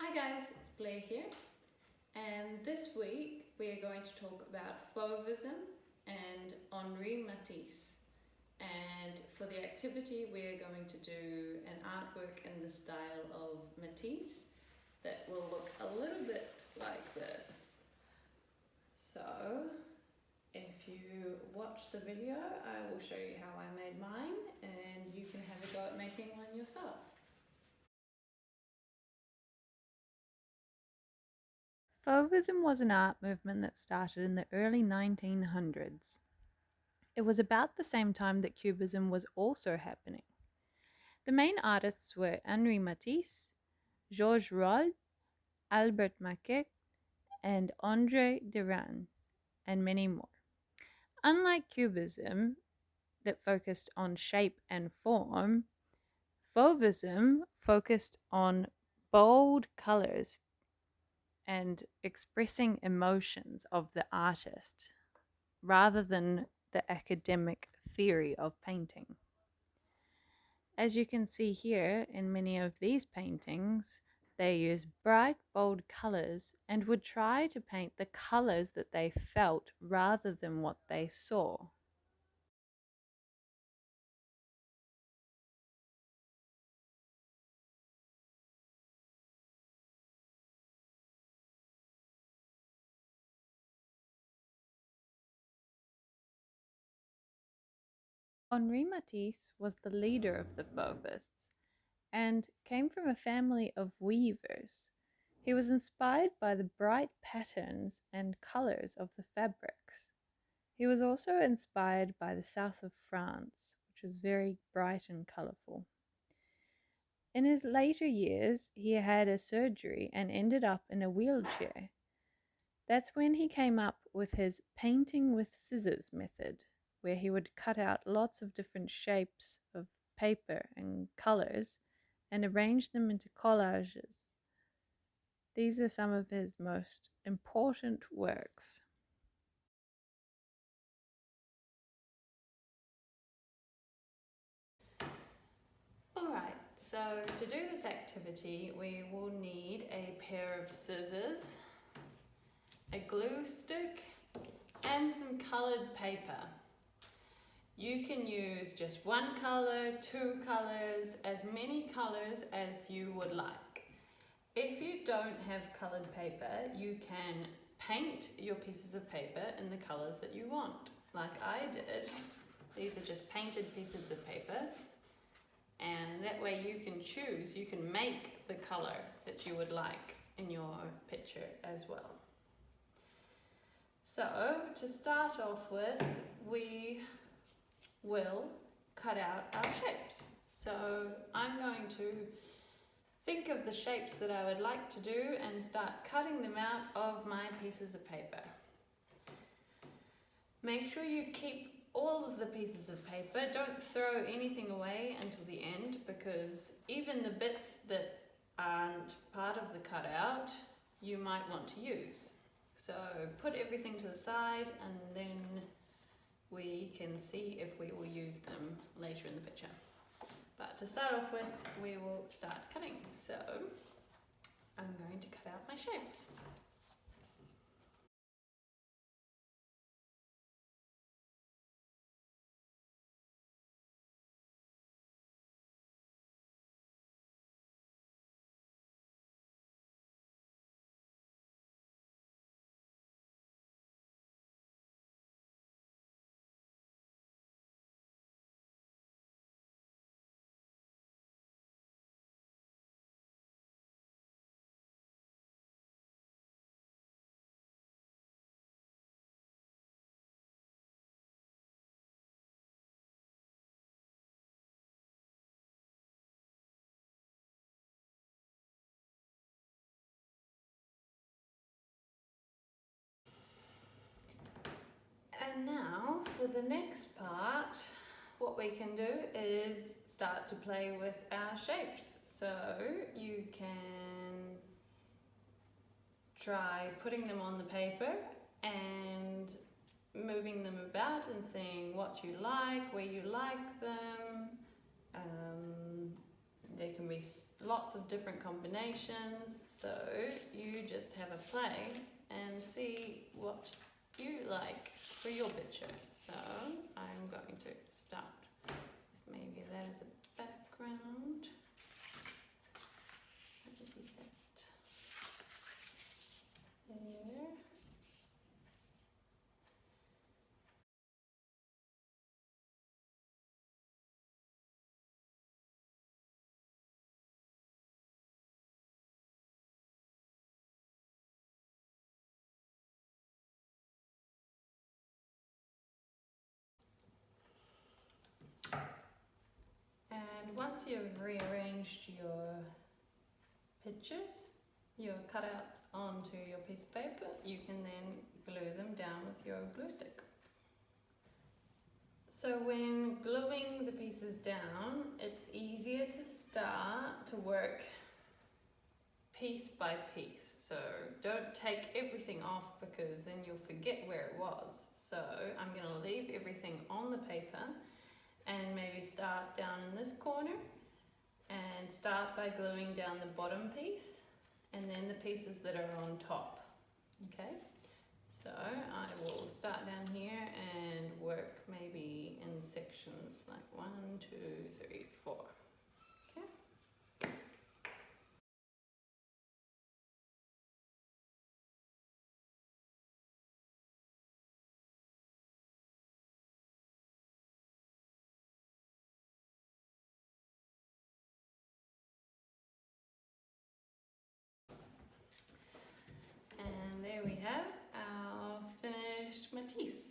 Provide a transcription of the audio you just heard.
Hi guys, it's Blair here, and this week we are going to talk about Fauvism and Henri Matisse. And for the activity we are going to do an artwork in the style of Matisse that will look a little bit like this. So if you watch the video, I will show you how I made mine and you can have a go at making one yourself. Fauvism was an art movement that started in the early 1900s. It was about the same time that Cubism was also happening. The main artists were Henri Matisse, Georges Rouault, Albert Maquet, and André Derain, and many more. Unlike Cubism, that focused on shape and form, Fauvism focused on bold colors and expressing emotions of the artist rather than the academic theory of painting. As you can see here in many of these paintings, they use bright, bold colors and would try to paint the colors that they felt rather than what they saw. Henri Matisse was the leader of the Fauvists and came from a family of weavers. He was inspired by the bright patterns and colors of the fabrics. He was also inspired by the south of France, which was very bright and colorful. In his later years, he had a surgery and ended up in a wheelchair. That's when he came up with his painting with scissors method, where he would cut out lots of different shapes of paper and colors and arrange them into collages. These are some of his most important works. Alright, so to do this activity we will need a pair of scissors, a glue stick and some coloured paper. You can use just one colour, two colours, as many colours as you would like. If you don't have coloured paper, you can paint your pieces of paper in the colours that you want, like I did. These are just painted pieces of paper, and that way you can choose, you can make the colour that you would like in your picture as well. So to start off with, we will cut out our shapes. So I'm going to think of the shapes that I would like to do and start cutting them out of my pieces of paper. Make sure you keep all of the pieces of paper. Don't throw anything away until the end, because even the bits that aren't part of the cutout you might want to use. So put everything to the side and then we can see if we will use them later in the picture. But to start off with, we will start cutting. So I'm going to cut out my shapes. And now for the next part, what we can do is start to play with our shapes. So you can try putting them on the paper and moving them about and seeing what you like, where you like them. They can be lots of different combinations, so you just have a play and see what you like for your picture. So I'm going to start with maybe that as a background. Maybe that there. And once you've rearranged your pictures, your cutouts onto your piece of paper, you can then glue them down with your glue stick. So when gluing the pieces down, it's easier to start to work piece by piece. So don't take everything off because then you'll forget where it was. So I'm going to leave everything on the paper and maybe start down in this corner and start by gluing down the bottom piece and then the pieces that are on top. Okay, so I will start down here and work maybe in sections like 1, 2, 3, 4. Okay. And there we have our finished Matisse.